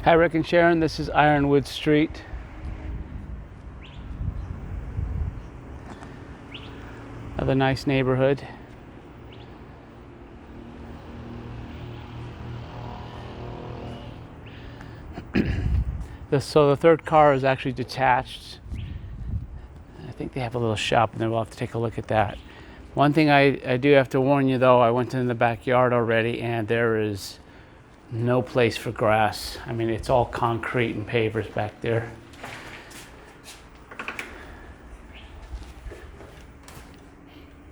Hi Rick and Sharon, this is Ironwood Street. Another nice neighborhood. So the third car is actually detached. I think they have a little shop and then we'll have to take a look at that. One thing I do have to warn you though, I went in the backyard already and there is no place for grass. I mean, it's all concrete and pavers back there.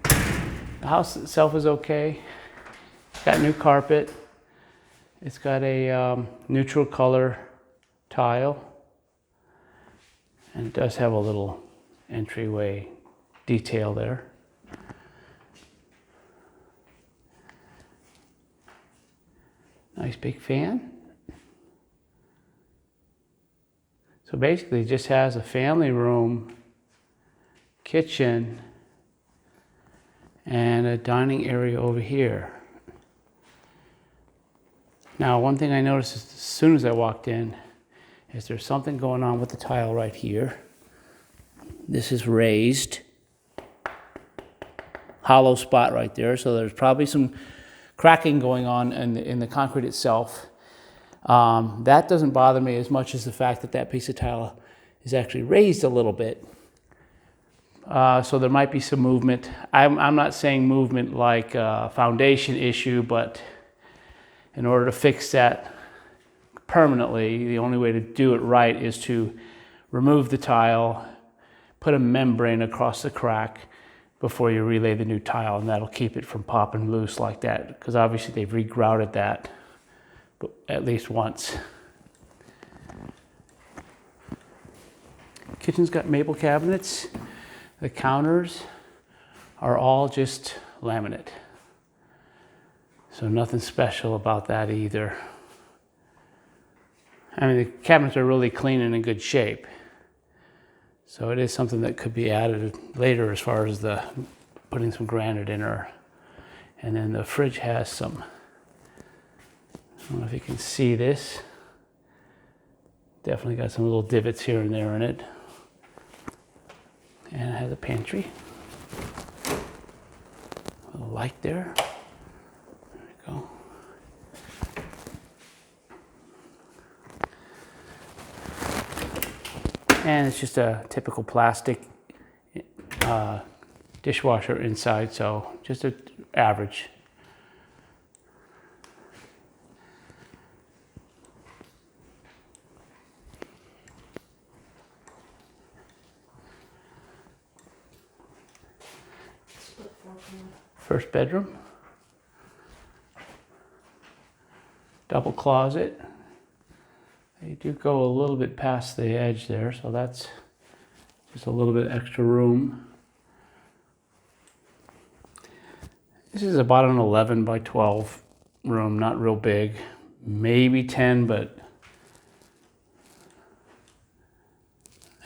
The house itself is okay. It's got new carpet. It's got a neutral color tile. And it does have a little entryway detail there. Nice big fan. So basically it just has a family room, kitchen, and a dining area over here. Now, one thing I noticed as soon as I walked in is there's something going on with the tile right here. This is raised. Hollow spot right there, so there's probably some cracking going on in the concrete itself. That doesn't bother me as much as the fact that that piece of tile is actually raised a little bit. So there might be some movement. I'm not saying movement like a foundation issue, but in order to fix that permanently, the only way to do it right is to remove the tile, put a membrane across the crack before you relay the new tile, and that'll keep it from popping loose like that, because obviously they've regrouted that at least once. Kitchen's got maple cabinets. The counters are all just laminate. So nothing special about that either. I mean, the cabinets are really clean and in good shape. So it is something that could be added later as far as the putting some granite in her. And then the fridge has some, I don't know if you can see this. Definitely got some little divots here and there in it. And it has a pantry. A light there. There we go. And it's just a typical plastic dishwasher inside, so just an average. First bedroom. Double closet. They do go a little bit past the edge there, so that's just a little bit extra room. This is about an 11 by 12 room, not real big. Maybe 10, but...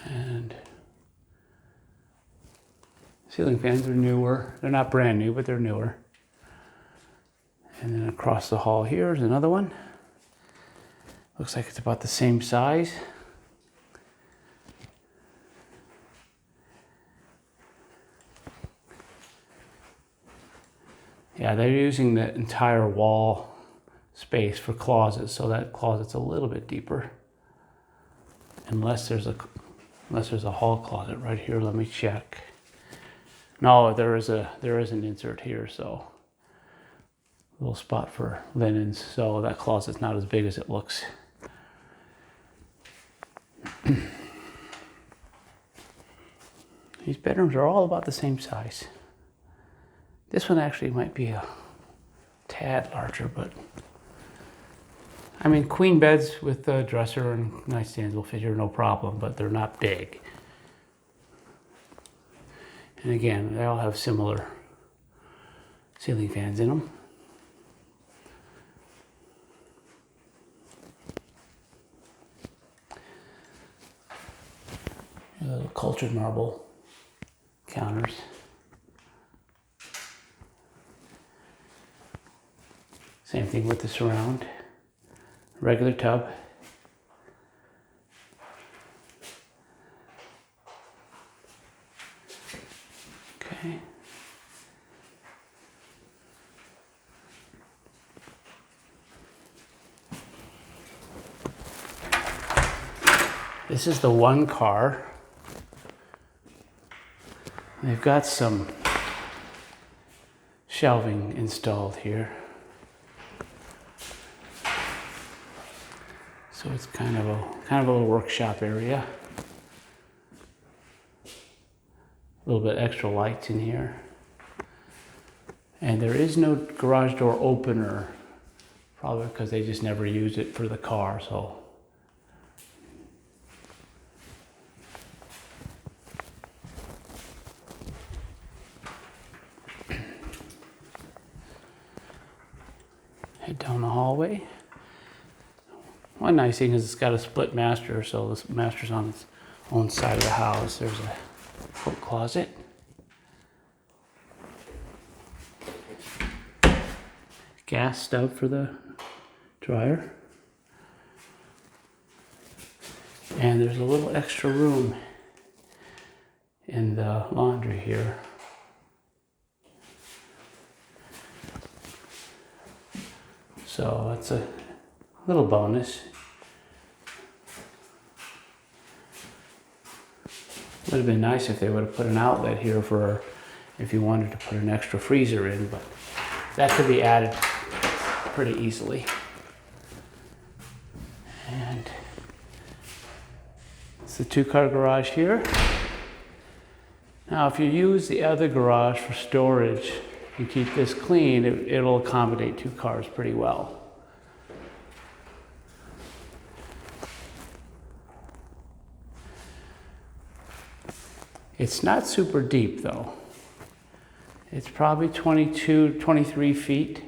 And ceiling fans are newer. They're not brand new, but they're newer. And then across the hall here is another one. Looks like it's about the same size. Yeah, they're using the entire wall space for closets, so that closet's a little bit deeper. Unless there's a hall closet right here. Let me check. No, there is an insert here, so a little spot for linens. So that closet's not as big as it looks. These bedrooms are all about the same size. This one actually might be a tad larger, but I mean, queen beds with a dresser and nightstands will fit here no problem, but they're not big. And again, they all have similar ceiling fans in them. Little cultured marble counters. Same thing with the surround. Regular tub. This is the one car. They've got some shelving installed here. So it's kind of a little workshop area. A little bit extra lights in here. And there is no garage door opener, probably because they just never used it for the car, so. Head down the hallway. One nice thing is it's got a split master, so this master's on its own side of the house. There's a coat closet. Gas stove for the dryer. And there's a little extra room in the laundry here. So that's a little bonus. Would have been nice if they would have put an outlet here for if you wanted to put an extra freezer in, but that could be added pretty easily. And it's the 2-car garage here. Now, if you use the other garage for storage and keep this clean, it'll accommodate 2 cars pretty well. It's not super deep though. It's probably 22, 23 feet,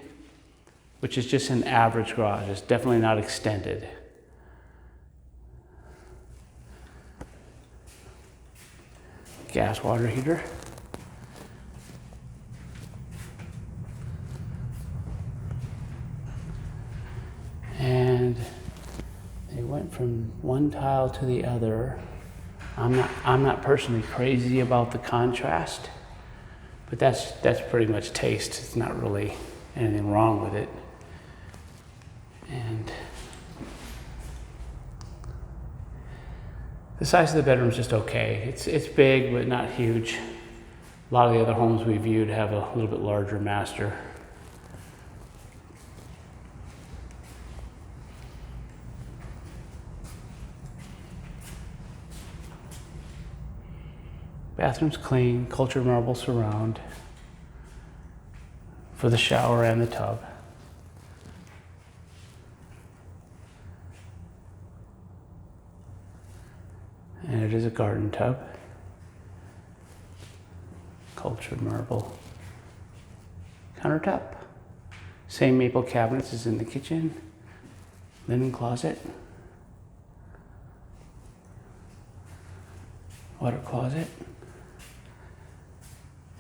which is just an average garage. It's definitely not extended. Gas water heater. And they went from one tile to the other. I'm not personally crazy about the contrast, but that's pretty much taste. It's not really anything wrong with it. And the size of the bedroom is just okay. It's big, but not huge. A lot of the other homes we viewed have a little bit larger master. Bathroom's clean, cultured marble surround for the shower and the tub. And it is a garden tub. Cultured marble countertop. Same maple cabinets as in the kitchen. Linen closet. Water closet.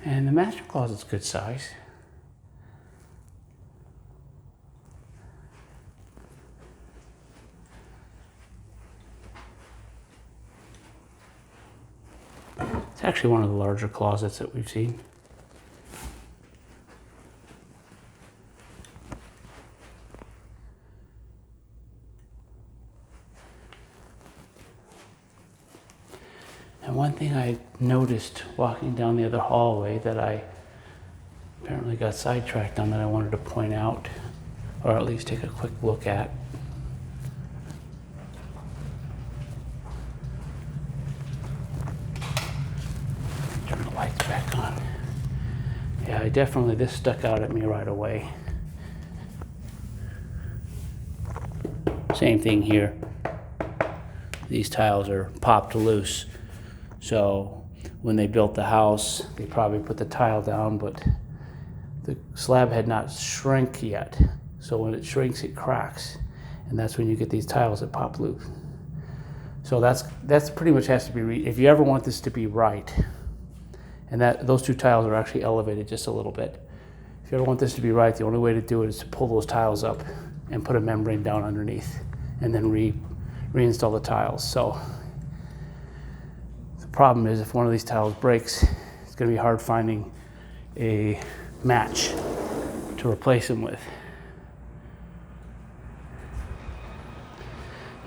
And the master closet's good size. It's actually one of the larger closets that we've seen. And one thing I noticed walking down the other hallway that I apparently got sidetracked on that I wanted to point out, or at least take a quick look at. Turn the lights back on. Yeah, this stuck out at me right away. Same thing here. These tiles are popped loose. So when they built the house, they probably put the tile down, but the slab had not shrunk yet. So when it shrinks, it cracks. And that's when you get these tiles that pop loose. So that's pretty much has to be, if you ever want this to be right, and those 2 tiles are actually elevated just a little bit. If you ever want this to be right, the only way to do it is to pull those tiles up and put a membrane down underneath and then reinstall the tiles. So problem is if one of these tiles breaks, it's going to be hard finding a match to replace them with.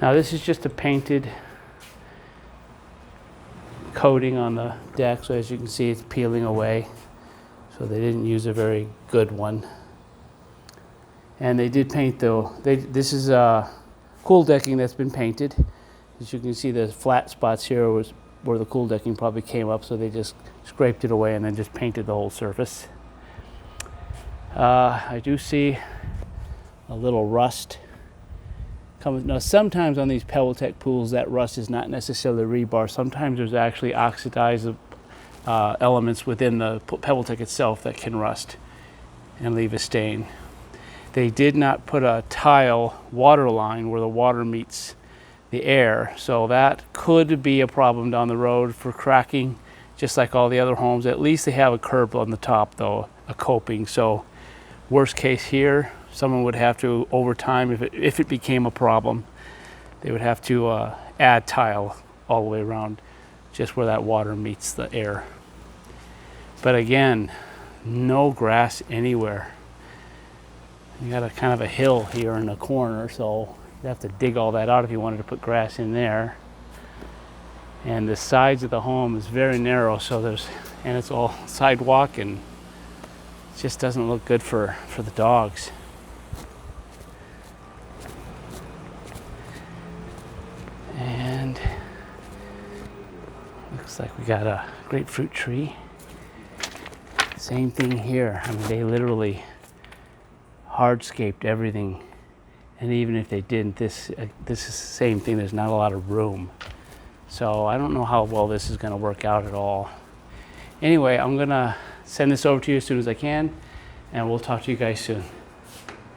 Now this is just a painted coating on the deck, so as you can see, it's peeling away. So they didn't use a very good one. And they did paint though. This is cool decking that's been painted. As you can see, the flat spots here was where the cool decking probably came up, so they just scraped it away and then just painted the whole surface. I do see a little rust coming. Now, sometimes on these PebbleTech pools, that rust is not necessarily rebar. Sometimes there's actually oxidized elements within the PebbleTech itself that can rust and leave a stain. They did not put a tile water line where the water meets the air, so that could be a problem down the road for cracking, just like all the other homes. At least they have a curb on the top though, a coping. So worst case here, someone would have to, over time, if it became a problem, they would have to add tile all the way around, just where that water meets the air. But again, no grass anywhere. You got a kind of a hill here in the corner, so you have to dig all that out if you wanted to put grass in there. And the sides of the home is very narrow, so and it's all sidewalk, and it just doesn't look good for the dogs. And looks like we got a grapefruit tree. Same thing here. I mean, they literally hardscaped everything, and even if they didn't, this is the same thing. There's not a lot of room, so I don't know how well this is going to work out at all. Anyway, I'm gonna send this over to you as soon as I can, and we'll talk to you guys soon.